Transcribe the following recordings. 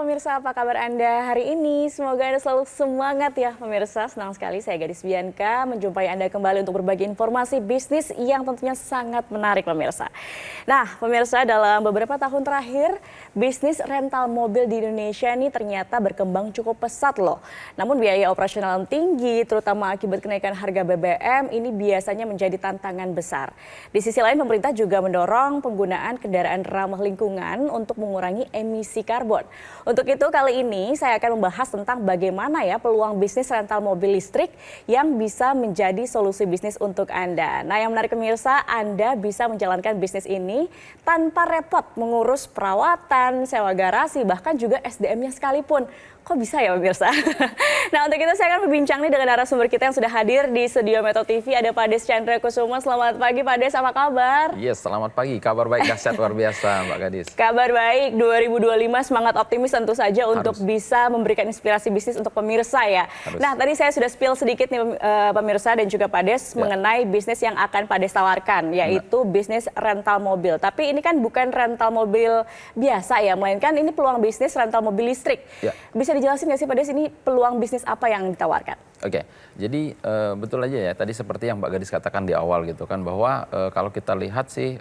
pemirsa, apa kabar Anda hari ini? Semoga Anda selalu semangat ya pemirsa. Senang sekali saya Gadis Bianca menjumpai Anda kembali untuk berbagi informasi bisnis yang tentunya sangat menarik pemirsa. Nah pemirsa, dalam beberapa tahun terakhir bisnis rental mobil di Indonesia ini ternyata berkembang cukup pesat loh. Namun biaya operasional yang tinggi terutama akibat kenaikan harga BBM ini biasanya menjadi tantangan besar. Di sisi lain pemerintah juga mendorong penggunaan kendaraan ramah lingkungan untuk mengurangi emisi karbon. Untuk itu kali ini saya akan membahas tentang bagaimana ya peluang bisnis rental mobil listrik yang bisa menjadi solusi bisnis untuk Anda. Nah yang menarik pemirsa, Anda bisa menjalankan bisnis ini tanpa repot mengurus perawatan, sewa garasi, bahkan juga SDM-nya sekalipun. Kok bisa ya pemirsa? Nah untuk itu saya akan berbincang nih dengan narasumber kita yang sudah hadir di studio Metro TV. Ada Pak Des Chandra Kusuma. Selamat pagi Pak Des, apa kabar? Yes, selamat pagi. Kabar baik, dahsyat luar biasa Mbak Gadis. Kabar baik, 2025 semangat optimis tentu saja untuk bisa memberikan inspirasi bisnis untuk pemirsa ya. Nah tadi saya sudah spill sedikit nih pemirsa dan juga Pak Des mengenai bisnis yang akan Pak Des tawarkan, yaitu bisnis rental mobil. Tapi ini kan bukan rental mobil biasa ya, melainkan ini peluang bisnis rental mobil listrik. Bisa dijelasin nggak sih Pak Des, ini peluang bisnis apa yang ditawarkan? Oke, jadi betul aja ya tadi seperti yang Mbak Gadis katakan di awal gitu kan, bahwa kalau kita lihat sih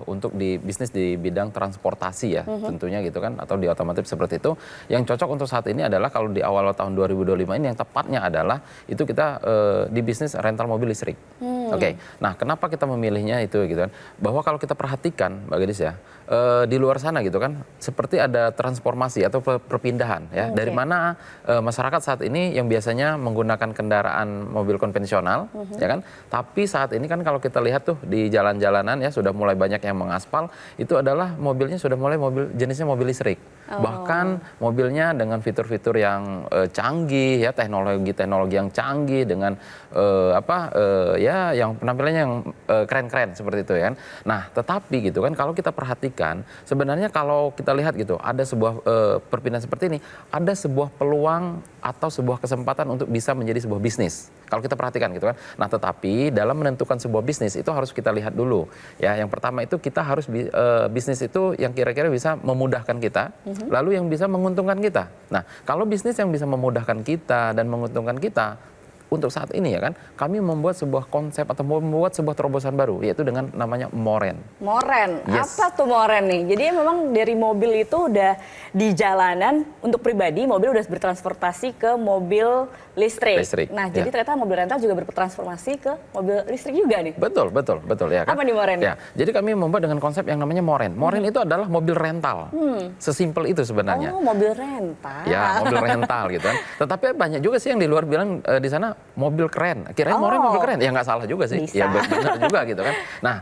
untuk di bisnis di bidang transportasi ya tentunya gitu kan, atau di otomotif seperti itu, yang cocok untuk saat ini adalah kalau di awal tahun 2025 ini yang tepatnya adalah itu kita di bisnis rental mobil listrik. Oke, nah kenapa kita memilihnya itu gitu kan, bahwa kalau kita perhatikan Mbak Gadis ya, di luar sana gitu kan, seperti ada transformasi atau perpindahan ya, dari mana masyarakat saat ini yang biasanya menggunakan kendaraan mobil konvensional ya kan, tapi saat ini kan kalau kita lihat tuh di jalan-jalanan ya sudah mulai banyak yang mengaspal, itu adalah mobilnya sudah mulai jenisnya mobil listrik. Bahkan mobilnya dengan fitur-fitur yang canggih ya, teknologi yang canggih dengan ya yang penampilannya yang keren-keren seperti itu ya kan. Nah, tetapi gitu kan kalau kita perhatikan sebenarnya kalau kita lihat gitu ada sebuah perpindahan seperti ini, ada sebuah peluang atau sebuah kesempatan untuk bisa menjadi sebuah bisnis. Kalau kita perhatikan gitu kan. Nah, tetapi dalam menentukan sebuah bisnis itu harus kita lihat dulu. Ya, yang pertama itu kita harus bisnis itu yang kira-kira bisa memudahkan kita, lalu yang bisa menguntungkan kita. Nah, kalau bisnis yang bisa memudahkan kita dan menguntungkan kita, untuk saat ini ya kan, kami membuat sebuah konsep atau membuat sebuah terobosan baru, yaitu dengan namanya Moren. Moren, yes. Apa tuh Moren nih? Jadi memang dari mobil itu udah di jalanan untuk pribadi, mobil udah bertransportasi ke mobil listrik. Nah, jadi ternyata mobil rental juga bertransformasi ke mobil listrik juga nih. Betul ya kan. Apa nih Moren? Ya, jadi kami membuat dengan konsep yang namanya Moren. Moren itu adalah mobil rental. Sesimpel itu sebenarnya. Oh, mobil rental. Ya, mobil rental gitu kan. Tetapi banyak juga sih yang di luar bilang di sana mobil keren. Kirain Moren mobil keren. Ya nggak salah juga sih. Bisa. Ya benar juga gitu kan. Nah,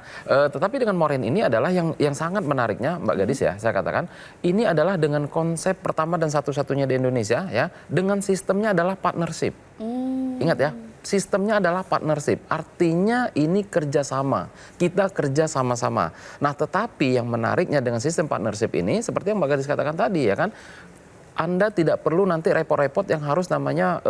tetapi dengan Moren ini adalah yang sangat menariknya Mbak Gadis ya, saya katakan, ini adalah dengan konsep pertama dan satu-satunya di Indonesia ya, dengan sistemnya adalah partnership. Ingat ya, sistemnya adalah partnership, artinya ini kerjasama, kita kerja sama-sama. Nah, tetapi yang menariknya dengan sistem partnership ini, seperti yang Mbak Gadis katakan tadi ya kan, Anda tidak perlu nanti repot-repot yang harus namanya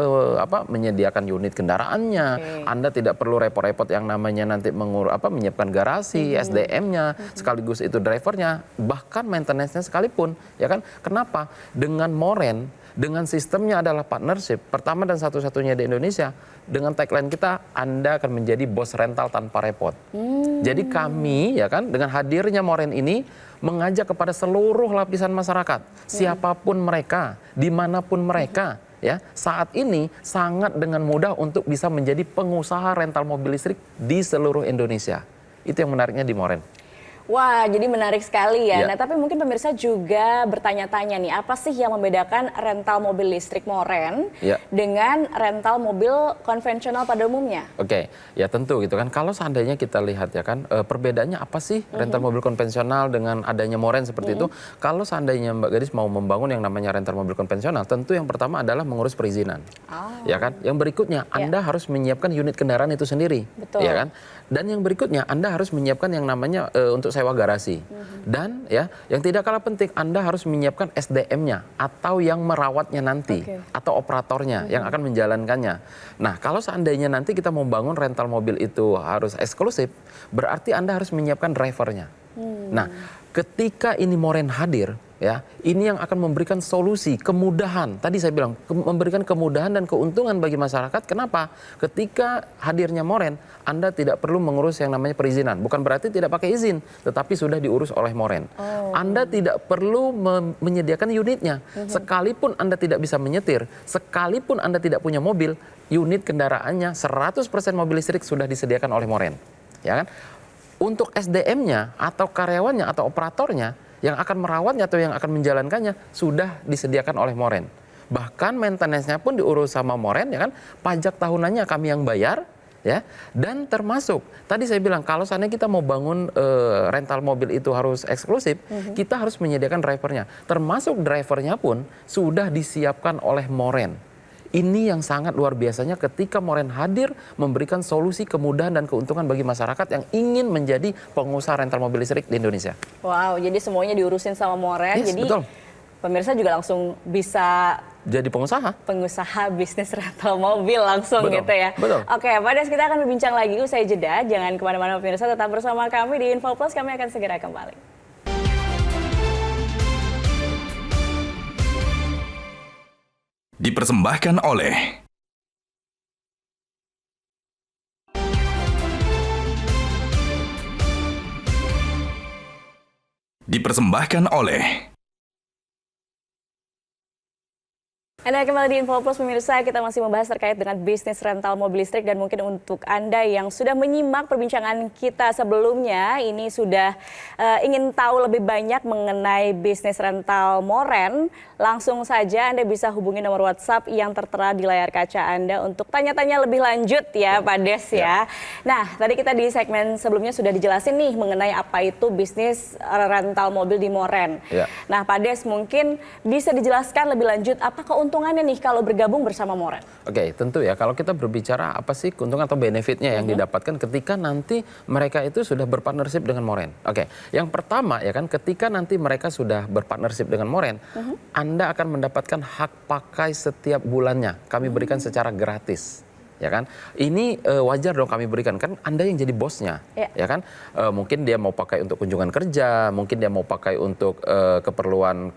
menyediakan unit kendaraannya. Anda tidak perlu repot-repot yang namanya nanti menyiapkan garasi, SDM-nya, sekaligus itu drivernya, bahkan maintenance-nya sekalipun, ya kan? Kenapa? Dengan Moren, dengan sistemnya adalah partnership, pertama dan satu-satunya di Indonesia, dengan tagline kita, Anda akan menjadi bos rental tanpa repot. Jadi kami, ya kan, dengan hadirnya Moren ini, mengajak kepada seluruh lapisan masyarakat, siapapun mereka, dimanapun mereka, ya, saat ini sangat dengan mudah untuk bisa menjadi pengusaha rental mobil listrik di seluruh Indonesia. Itu yang menariknya di Moren. Wah, jadi menarik sekali ya. Nah, tapi mungkin pemirsa juga bertanya-tanya nih, apa sih yang membedakan rental mobil listrik Moren dengan rental mobil konvensional pada umumnya? Oke, ya tentu gitu kan. Kalau seandainya kita lihat ya kan, perbedaannya apa sih rental mobil konvensional dengan adanya Moren seperti itu? Kalau seandainya Mbak Gadis mau membangun yang namanya rental mobil konvensional, tentu yang pertama adalah mengurus perizinan. Ya kan? Yang berikutnya, Anda harus menyiapkan unit kendaraan itu sendiri. Betul. Ya kan? Dan yang berikutnya, Anda harus menyiapkan yang namanya untuk sewa garasi. Dan ya, yang tidak kalah penting, Anda harus menyiapkan SDM-nya atau yang merawatnya nanti, atau operatornya yang akan menjalankannya. Nah, kalau seandainya nanti kita membangun rental mobil itu harus eksklusif, berarti Anda harus menyiapkan drivernya. Nah, ketika ini Moren hadir, ya, ini yang akan memberikan solusi, kemudahan. Tadi saya bilang memberikan kemudahan dan keuntungan bagi masyarakat. Kenapa? Ketika hadirnya Moren, Anda tidak perlu mengurus yang namanya perizinan. Bukan berarti tidak pakai izin, tetapi sudah diurus oleh Moren. Anda tidak perlu menyediakan unitnya. Sekalipun Anda tidak bisa menyetir, sekalipun Anda tidak punya mobil, unit kendaraannya 100% mobil listrik sudah disediakan oleh Moren. Ya kan? Untuk SDM-nya atau karyawannya atau operatornya yang akan merawatnya atau yang akan menjalankannya sudah disediakan oleh Moren. Bahkan maintenance-nya pun diurus sama Moren, ya kan? Pajak tahunannya kami yang bayar, ya. Dan termasuk tadi saya bilang kalau seandainya kita mau bangun rental mobil itu harus eksklusif, kita harus menyediakan drivernya. Termasuk drivernya pun sudah disiapkan oleh Moren. Ini yang sangat luar biasanya ketika Moren hadir memberikan solusi kemudahan dan keuntungan bagi masyarakat yang ingin menjadi pengusaha rental mobil listrik di Indonesia. Wow, jadi semuanya diurusin sama Moren. Yes, Jadi betul. pemirsa juga langsung bisa Jadi pengusaha. bisnis rental mobil langsung Betul, gitu ya. betul. Oke, Pak Des, kita akan berbincang lagi usai jeda. Jangan kemana-mana pemirsa, tetap bersama kami di Info Plus. Kami akan segera kembali. Dipersembahkan oleh Anda kembali di Info Plus pemirsa, kita masih membahas terkait dengan bisnis rental mobil listrik dan mungkin untuk Anda yang sudah menyimak perbincangan kita sebelumnya, ini sudah ingin tahu lebih banyak mengenai bisnis rental Moren, langsung saja Anda bisa hubungi nomor WhatsApp yang tertera di layar kaca Anda untuk tanya-tanya lebih lanjut ya Pak Des ya. Nah, tadi kita di segmen sebelumnya sudah dijelasin nih mengenai apa itu bisnis rental mobil di Moren. Ya. Nah, Pak Des mungkin bisa dijelaskan lebih lanjut apa keuntungannya nih kalau bergabung bersama Moren? Oke, tentu ya kalau kita berbicara apa sih keuntungan atau benefitnya yang didapatkan ketika nanti mereka itu sudah berpartnership dengan Moren. Oke, yang pertama ya kan ketika nanti mereka sudah berpartnership dengan Moren, Anda akan mendapatkan hak pakai setiap bulannya. Kami berikan secara gratis. Ya kan, ini wajar dong kami berikan, kan Anda yang jadi bosnya, ya kan, mungkin dia mau pakai untuk kunjungan kerja, mungkin dia mau pakai untuk keperluan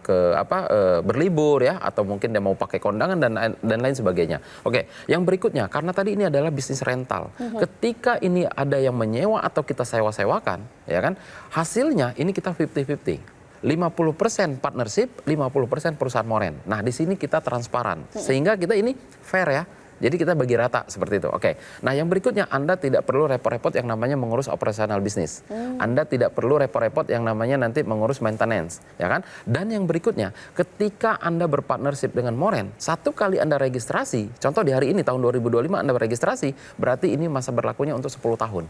berlibur ya, atau mungkin dia mau pakai kondangan dan lain sebagainya. Oke, yang berikutnya karena tadi ini adalah bisnis rental, ketika ini ada yang menyewa atau kita sewa-sewakan, ya kan, hasilnya ini kita 50-50. 50% partnership, 50% perusahaan Moren. Nah, di sini kita transparan, sehingga kita ini fair ya. Jadi kita bagi rata seperti itu. Oke. Nah, yang berikutnya Anda tidak perlu repot-repot yang namanya mengurus operasional bisnis. Anda tidak perlu repot-repot yang namanya nanti mengurus maintenance, ya kan? Dan yang berikutnya, ketika Anda berpartnership dengan Moren, satu kali Anda registrasi, contoh di hari ini tahun 2025 Anda beregistrasi, berarti ini masa berlakunya untuk 10 tahun.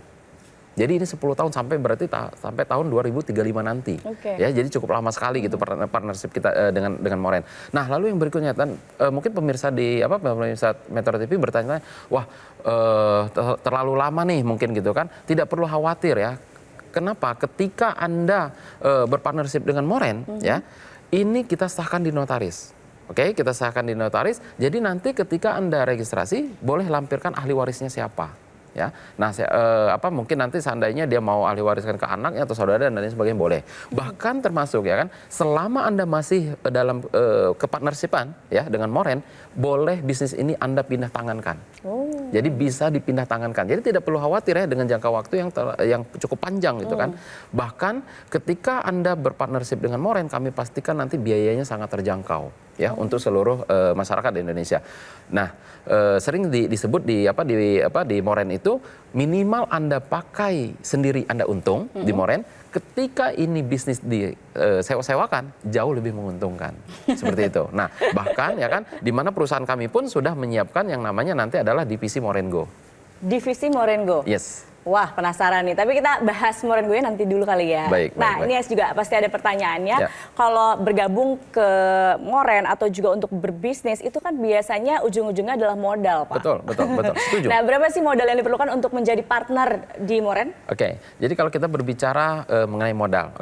Jadi ini 10 tahun sampai berarti sampai tahun 2035 nanti. Ya, jadi cukup lama sekali gitu partnership kita dengan Moren. Nah, lalu yang berikutnya mungkin pemirsa pemirsa Metro TV bertanya, wah terlalu lama nih mungkin gitu kan. Tidak perlu khawatir ya. Kenapa? Ketika Anda berpartnership dengan Moren ya, ini kita sahkan di notaris. Oke, kita sahkan di notaris. Jadi nanti ketika Anda registrasi boleh lampirkan ahli warisnya siapa. Ya, nah mungkin nanti seandainya dia mau ahli wariskan ke anaknya atau saudara dan lain sebagainya boleh. Bahkan termasuk ya kan, selama Anda masih dalam kepartnershipan ya dengan Moren, boleh bisnis ini Anda pindah tangankan. Jadi bisa dipindah tangankan. Jadi tidak perlu khawatir ya dengan jangka waktu yang cukup panjang gitu kan. Bahkan ketika Anda berpartnership dengan Moren, kami pastikan nanti biayanya sangat terjangkau ya untuk seluruh masyarakat di Indonesia. Nah, sering disebut di Moren itu minimal Anda pakai sendiri Anda untung di Moren, ketika ini bisnis sewa-sewakan jauh lebih menguntungkan. Seperti itu. Nah, bahkan ya kan di mana perusahaan kami pun sudah menyiapkan yang namanya nanti adalah divisi Morengo. Divisi Morengo? Yes. Wah, penasaran nih. Tapi kita bahas Moren gue nanti dulu kali ya. Baik, nah, baik. ini juga pasti ada pertanyaannya. Ya. Kalau bergabung ke Moren atau juga untuk berbisnis, itu kan biasanya ujung-ujungnya adalah modal, Pak. Betul. Setuju. Nah, berapa sih modal yang diperlukan untuk menjadi partner di Moren? Oke, jadi kalau kita berbicara mengenai modal,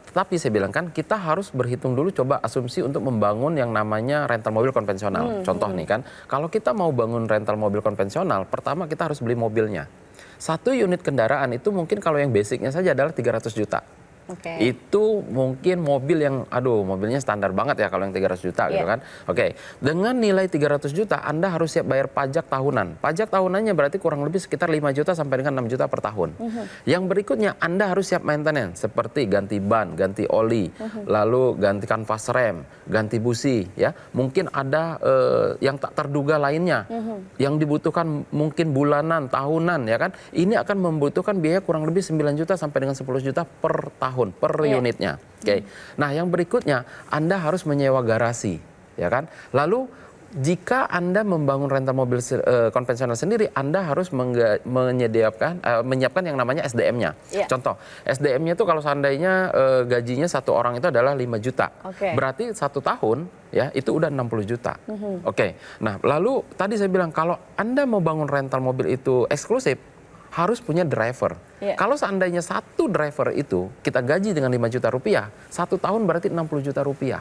tapi saya bilang kan kita harus berhitung dulu, coba asumsi untuk membangun yang namanya rental mobil konvensional. Contoh nih kan, kalau kita mau bangun rental mobil konvensional, pertama kita harus beli mobilnya. Satu unit kendaraan itu mungkin kalau yang basicnya saja adalah 300 juta. Oke. Itu mungkin mobil yang, aduh mobilnya standar banget ya kalau yang 300 juta gitu kan. Oke, dengan nilai 300 juta Anda harus siap bayar pajak tahunan. Pajak tahunannya berarti kurang lebih sekitar 5 juta sampai dengan 6 juta per tahun. Yang berikutnya Anda harus siap maintenance seperti ganti ban, ganti oli, lalu ganti kanvas rem, ganti busi ya. Mungkin ada yang tak terduga lainnya yang dibutuhkan mungkin bulanan, tahunan ya kan. Ini akan membutuhkan biaya kurang lebih 9 juta sampai dengan 10 juta per tahun, per unitnya. Oke. Nah, yang berikutnya Anda harus menyewa garasi, ya kan? Lalu jika Anda membangun rental mobil konvensional sendiri, Anda harus menyiapkan yang namanya SDM-nya. Contoh, SDM-nya itu kalau seandainya gajinya satu orang itu adalah 5 juta. Berarti 1 tahun ya itu udah 60 juta. Oke. Nah, lalu tadi saya bilang kalau Anda mau bangun rental mobil itu eksklusif, harus punya driver. Kalau seandainya satu driver itu kita gaji dengan 5 juta rupiah, 1 tahun berarti 60 juta rupiah.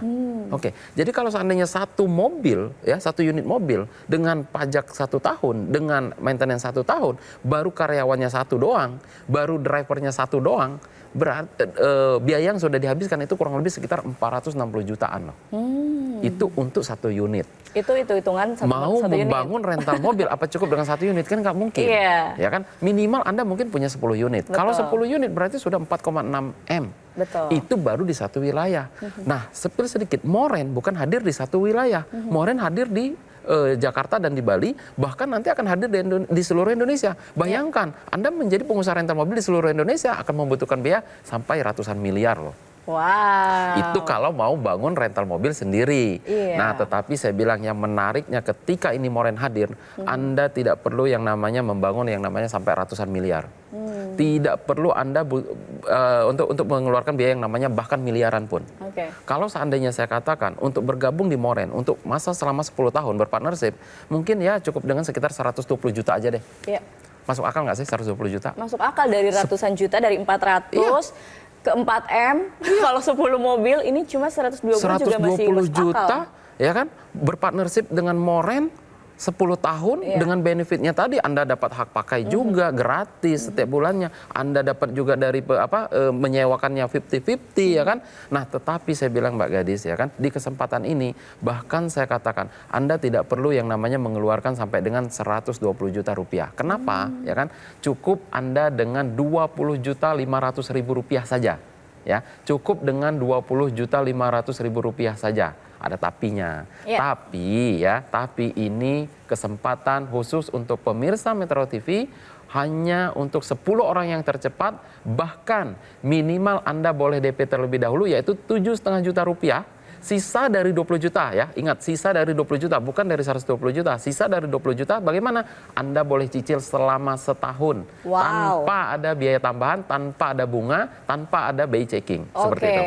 Oke, jadi kalau seandainya satu mobil, ya satu unit mobil dengan pajak 1 tahun, dengan maintenance 1 tahun, baru karyawannya 1 doang, baru drivernya 1 doang, berarti biaya yang sudah dihabiskan itu kurang lebih sekitar 460 jutaan loh. Itu untuk 1 unit. Itu hitungan satu unit. Mau membangun rental mobil apa cukup dengan 1 unit kan nggak mungkin. Ya kan? Minimal Anda mungkin punya 10 unit. Kalau 10 unit berarti sudah 4,6 M. Itu baru di 1 wilayah. Nah, spill sedikit, Moren bukan hadir di 1 wilayah. Moren hadir di Jakarta dan di Bali, bahkan nanti akan hadir di seluruh Indonesia. Bayangkan, Anda menjadi pengusaha rental mobil di seluruh Indonesia akan membutuhkan biaya sampai ratusan miliar loh. Wow. Itu kalau mau bangun rental mobil sendiri. Nah, tetapi saya bilang yang menariknya ketika ini Moren hadir, Anda tidak perlu yang namanya membangun yang namanya sampai ratusan miliar. Tidak perlu Anda untuk mengeluarkan biaya yang namanya bahkan miliaran pun. Kalau seandainya saya katakan untuk bergabung di Moren untuk masa selama 10 tahun berpartnership, mungkin ya cukup dengan sekitar 120 juta aja deh. Masuk akal nggak sih 120 juta? Masuk akal, dari ratusan juta, dari 400 ke 4M, kalau 10 mobil ini cuma 120 juga masih masuk juta, akal. Ya kan? Berpartnership dengan Moren 10 tahun dengan benefitnya tadi Anda dapat hak pakai juga gratis setiap bulannya. Anda dapat juga dari menyewakannya 50-50 ya kan. Nah, tetapi saya bilang Mbak Gadis ya kan, di kesempatan ini bahkan saya katakan Anda tidak perlu yang namanya mengeluarkan sampai dengan 120 juta rupiah. Kenapa? Ya kan? Cukup Anda dengan 20.500.000 rupiah saja. Ya, cukup dengan 20.500.000 rupiah saja. Ada tapinya. Tapi ini kesempatan khusus untuk pemirsa Metro TV, hanya untuk 10 orang yang tercepat, bahkan minimal Anda boleh DP terlebih dahulu yaitu 7,5 juta rupiah. Sisa dari 20 juta ya, ingat sisa dari 20 juta, bukan dari 120 juta. Sisa dari 20 juta bagaimana? Anda boleh cicil selama setahun. Tanpa ada biaya tambahan, tanpa ada bunga, tanpa ada BI checking. Seperti itu.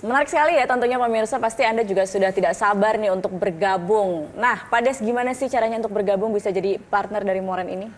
Menarik sekali ya tentunya pemirsa, pasti Anda juga sudah tidak sabar nih untuk bergabung. Nah, Pak Des, gimana sih caranya untuk bergabung bisa jadi partner dari Moren ini?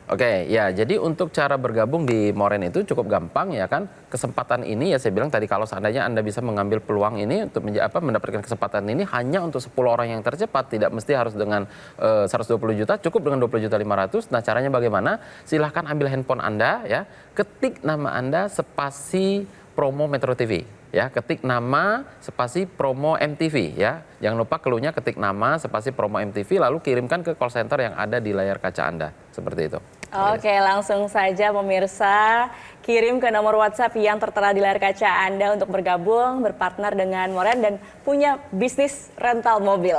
Ya, jadi untuk cara bergabung di Moren itu cukup gampang ya kan. Kesempatan ini ya saya bilang tadi, kalau seandainya Anda bisa mengambil peluang ini untuk mendapatkan kesempatan ini hanya untuk 10 orang yang tercepat, tidak mesti harus dengan 120 juta, cukup dengan 20.500.000. Nah, caranya bagaimana? Silahkan ambil handphone Anda ya, ketik nama Anda spasi promo Metro TV ya, ketik nama spasi promo MTV ya. Jangan lupa cluenya ketik nama spasi promo MTV lalu kirimkan ke call center yang ada di layar kaca Anda. Seperti itu. Langsung saja pemirsa kirim ke nomor WhatsApp yang tertera di layar kaca Anda untuk bergabung, berpartner dengan Moren dan punya bisnis rental mobil.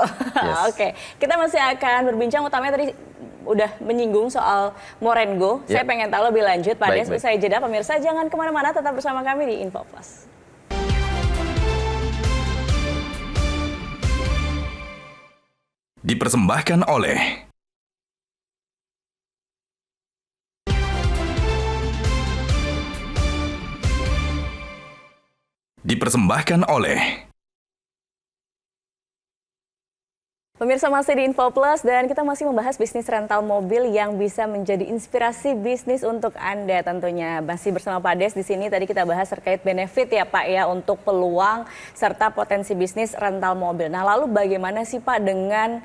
Kita masih akan berbincang, utamanya tadi udah menyinggung soal Moren Go. Saya pengen tahu lebih lanjut, Pak Des. Usai jeda, pemirsa jangan kemana-mana, tetap bersama kami di Info Plus. Dipersembahkan oleh Pemirsa, masih di Info Plus dan kita masih membahas bisnis rental mobil yang bisa menjadi inspirasi bisnis untuk Anda tentunya. Masih bersama Pak Des di sini. Tadi kita bahas terkait benefit ya Pak ya untuk peluang serta potensi bisnis rental mobil. Nah, lalu bagaimana sih Pak dengan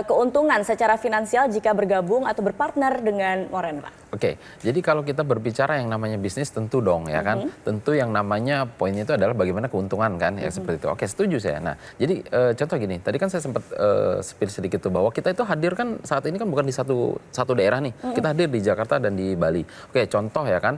keuntungan secara finansial jika bergabung atau berpartner dengan Moren, Pak? Oke, jadi kalau kita berbicara yang namanya bisnis tentu dong ya kan, tentu yang namanya poinnya itu adalah bagaimana keuntungan kan ya seperti itu. Oke, setuju saya. Nah, jadi contoh gini, tadi kan saya sempat spill sedikit tuh bahwa kita itu hadir kan saat ini kan bukan di satu daerah nih, kita hadir di Jakarta dan di Bali. Oke, contoh ya kan,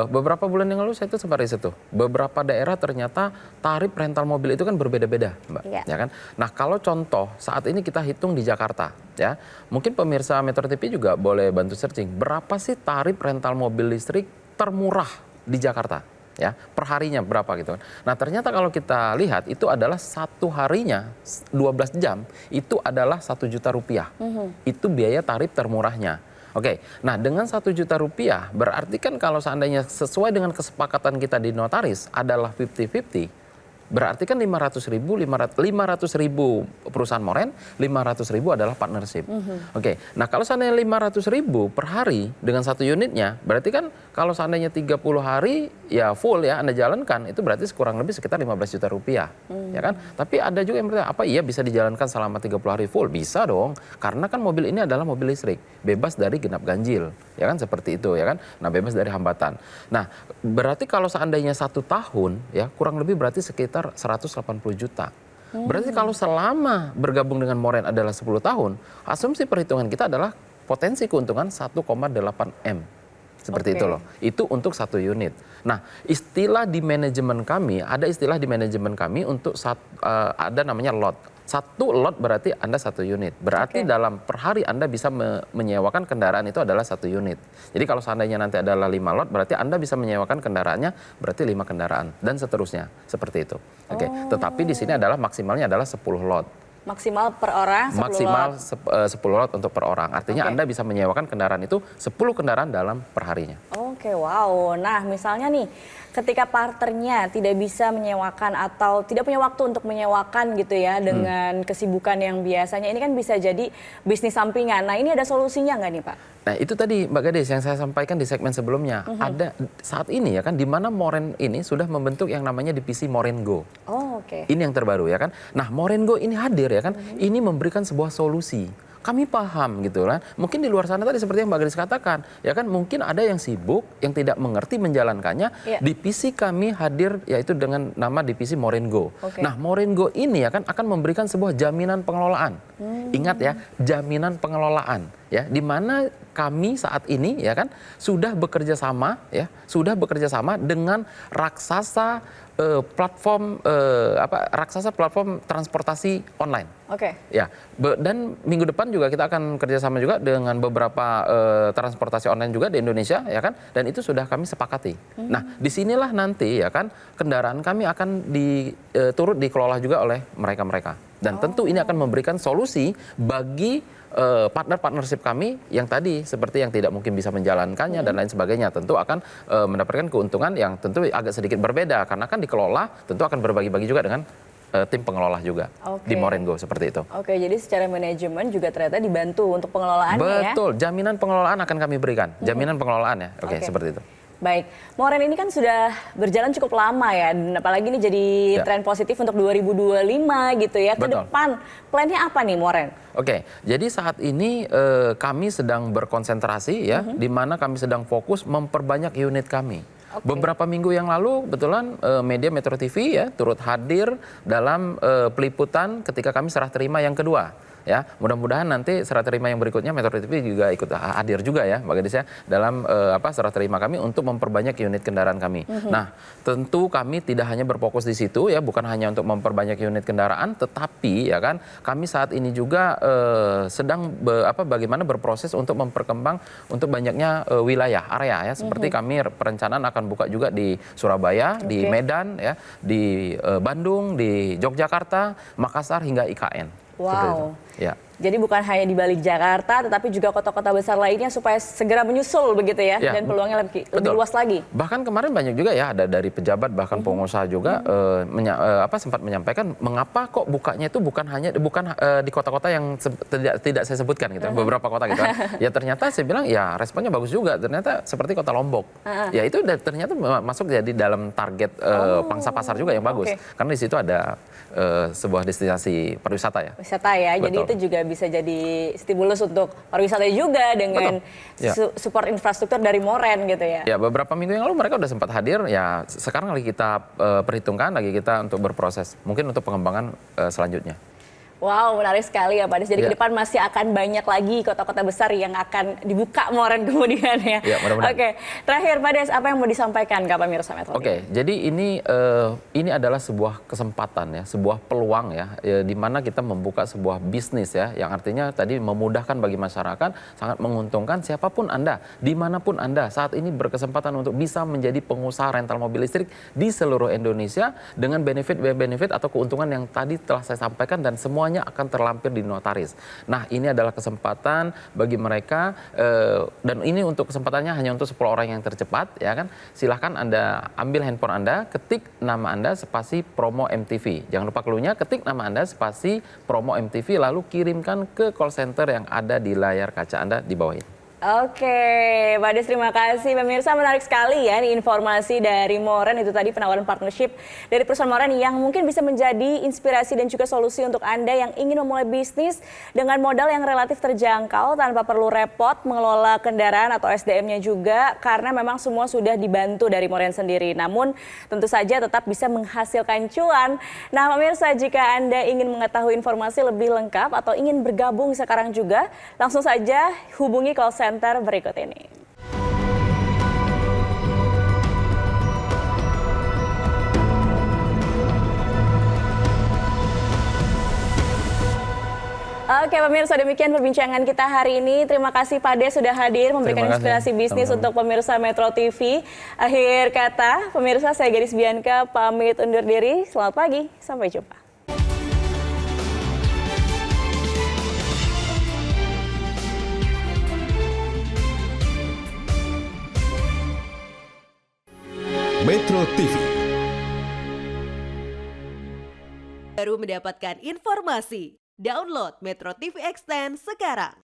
beberapa bulan yang lalu saya itu sempat riset tuh, beberapa daerah ternyata tarif rental mobil itu kan berbeda-beda, Mbak, ya kan. Nah, kalau contoh saat ini kita hitung di Jakarta, ya, mungkin pemirsa Metro TV juga boleh bantu searching berapa sih tarif rental mobil listrik termurah di Jakarta, ya, per harinya berapa gitu kan. Nah, ternyata kalau kita lihat itu adalah satu harinya 12 jam itu adalah 1 juta rupiah. Itu biaya tarif termurahnya. Oke, nah dengan 1 juta rupiah berarti kan kalau seandainya sesuai dengan kesepakatan kita di notaris adalah 50-50. Berarti kan 500.000 perusahaan moren, 500.000 adalah partnership. Oke, nah kalau seandainya 500.000 per hari dengan satu unitnya, berarti kan kalau seandainya 30 hari ya full ya Anda jalankan, itu berarti kurang lebih sekitar 15 juta rupiah. Ya kan? Tapi ada juga yang bertanya, apa iya bisa dijalankan selama 30 hari full? Bisa dong, karena kan mobil ini adalah mobil listrik, bebas dari genap ganjil. Ya kan seperti itu ya kan. Nah, bebas dari hambatan. Nah, berarti kalau seandainya 1 tahun ya kurang lebih berarti sekitar 180 juta. Berarti kalau selama bergabung dengan Moren adalah 10 tahun, asumsi perhitungan kita adalah potensi keuntungan 1,8 M. Seperti itu loh. Itu untuk satu unit. Nah, istilah di manajemen kami, ada istilah di manajemen kami untuk ada namanya lot. Satu lot berarti Anda satu unit. Berarti dalam per hari Anda bisa menyewakan kendaraan itu adalah satu unit. Jadi kalau seandainya nanti adalah 5 lot, berarti Anda bisa menyewakan kendaraannya berarti 5 kendaraan. Dan seterusnya. Seperti itu. Oke. Tetapi di sini adalah maksimalnya adalah 10 lot. Maksimal per orang 10 maksimal lot. 10 lot untuk per orang. Artinya Anda bisa menyewakan kendaraan itu 10 kendaraan dalam perharinya. Oke, wow. Nah, misalnya nih, ketika partnernya tidak bisa menyewakan atau tidak punya waktu untuk menyewakan gitu ya dengan kesibukan yang biasanya, ini kan bisa jadi bisnis sampingan. Nah, ini ada solusinya nggak nih, Pak? Nah, itu tadi Mbak Gadis yang saya sampaikan di segmen sebelumnya. Ada saat ini ya kan di mana Moren ini sudah membentuk yang namanya divisi Moren Go. Oh, oke. Ini yang terbaru ya kan. Nah, Moren Go ini hadir ya kan. Ini memberikan sebuah solusi. Kami paham gitu kan. Mungkin di luar sana tadi seperti yang Mbak Gadis katakan, ya kan mungkin ada yang sibuk, yang tidak mengerti menjalankannya. Divisi kami hadir yaitu dengan nama divisi Moren Go. Nah, Moren Go ini ya kan akan memberikan sebuah jaminan pengelolaan. Ingat ya, jaminan pengelolaan ya, di mana kami saat ini ya kan sudah bekerja sama dengan raksasa platform transportasi online. Ya, dan minggu depan juga kita akan kerjasama juga dengan beberapa transportasi online juga di Indonesia ya kan, dan itu sudah kami sepakati. Nah, disinilah nanti ya kan kendaraan kami akan turut dikelola juga oleh mereka. Dan tentu ini akan memberikan solusi bagi partnership kami yang tadi seperti yang tidak mungkin bisa menjalankannya dan lain sebagainya, tentu akan mendapatkan keuntungan yang tentu agak sedikit berbeda karena kan dikelola tentu akan berbagi-bagi juga dengan tim pengelola juga di Moren Go seperti itu. Oke, jadi secara manajemen juga ternyata dibantu untuk pengelolaannya ya. Betul, jaminan pengelolaan akan kami berikan. Jaminan pengelolaan ya. Oke, seperti itu. Baik, Moren ini kan sudah berjalan cukup lama ya, dan apalagi ini jadi tren positif untuk 2025 gitu ya. Ke depan, plannya apa nih Moren? Oke, jadi saat ini kami sedang berkonsentrasi ya, di mana kami sedang fokus memperbanyak unit kami. Beberapa minggu yang lalu, kebetulan media Metro TV ya turut hadir dalam peliputan ketika kami serah terima yang kedua. Ya, mudah-mudahan nanti serah terima yang berikutnya Metro TV juga ikut hadir juga ya, Mbak Gadis ya, dalam serah terima kami untuk memperbanyak unit kendaraan kami. Nah, tentu kami tidak hanya berfokus di situ ya, bukan hanya untuk memperbanyak unit kendaraan, tetapi ya kan kami saat ini juga sedang bagaimana berproses untuk memperkembang untuk banyaknya wilayah area ya, seperti kami perencanaan akan buka juga di Surabaya, di Medan ya, di Bandung, di Yogyakarta, Makassar hingga IKN. Wow. Ya. Jadi bukan hanya di balik Jakarta, tetapi juga kota-kota besar lainnya supaya segera menyusul begitu ya, dan peluangnya lebih luas lagi. Bahkan kemarin banyak juga ya, ada dari pejabat bahkan pengusaha juga sempat menyampaikan mengapa kok bukanya itu bukan di kota-kota yang tidak saya sebutkan gitu, beberapa kota gitu kan. Ya ternyata saya bilang ya responnya bagus juga, ternyata seperti kota Lombok. Ya itu ternyata masuk jadi dalam target pangsa pasar juga yang bagus, karena di situ ada sebuah destinasi pariwisata ya. Wisata ya, jadi itu juga bisa jadi stimulus untuk pariwisata juga dengan Ya. support infrastruktur dari Moren gitu ya. Ya, beberapa minggu yang lalu mereka udah sempat hadir. Ya, sekarang lagi kita perhitungkan, lagi kita untuk berproses. Mungkin untuk pengembangan selanjutnya. Wow, menarik sekali ya Pak Des. Jadi Ya. ke depan masih akan banyak lagi kota-kota besar yang akan dibuka Moren kemudian ya. Ya, mudah-mudahan. Oke, terakhir Pak Des, apa yang mau disampaikan ke pemirsa Metro TV? Oke, jadi ini adalah sebuah kesempatan ya, sebuah peluang ya, di mana kita membuka sebuah bisnis ya, yang artinya tadi memudahkan bagi masyarakat, sangat menguntungkan siapapun Anda, dimanapun Anda saat ini berkesempatan untuk bisa menjadi pengusaha rental mobil listrik di seluruh Indonesia dengan benefit atau keuntungan yang tadi telah saya sampaikan dan semuanya akan terlampir di notaris. Nah, ini adalah kesempatan bagi mereka dan ini untuk kesempatannya hanya untuk 10 orang yang tercepat ya kan. Silahkan Anda ambil handphone Anda, ketik nama Anda spasi promo MTV. Jangan lupa clue-nya, ketik nama Anda spasi promo MTV lalu kirimkan ke call center yang ada di layar kaca Anda di bawah ini. Oke, Pak Des, terima kasih. Pemirsa, menarik sekali ya ini informasi dari Moren, itu tadi penawaran partnership dari perusahaan Moren yang mungkin bisa menjadi inspirasi dan juga solusi untuk Anda yang ingin memulai bisnis dengan modal yang relatif terjangkau tanpa perlu repot mengelola kendaraan atau SDM-nya juga karena memang semua sudah dibantu dari Moren sendiri. Namun tentu saja tetap bisa menghasilkan cuan. Nah, pemirsa, jika Anda ingin mengetahui informasi lebih lengkap atau ingin bergabung sekarang juga, langsung saja hubungi call center berikut ini. Oke pemirsa, demikian perbincangan kita hari ini. Terima kasih Pak Des sudah hadir memberikan Terima kasih. inspirasi bisnis Sama-sama. untuk pemirsa Metro TV. Akhir kata, pemirsa, saya Gadis Bianca pamit undur diri. Selamat pagi, sampai jumpa. Metro TV. Baru mendapatkan informasi. Download Metro TV Extend sekarang.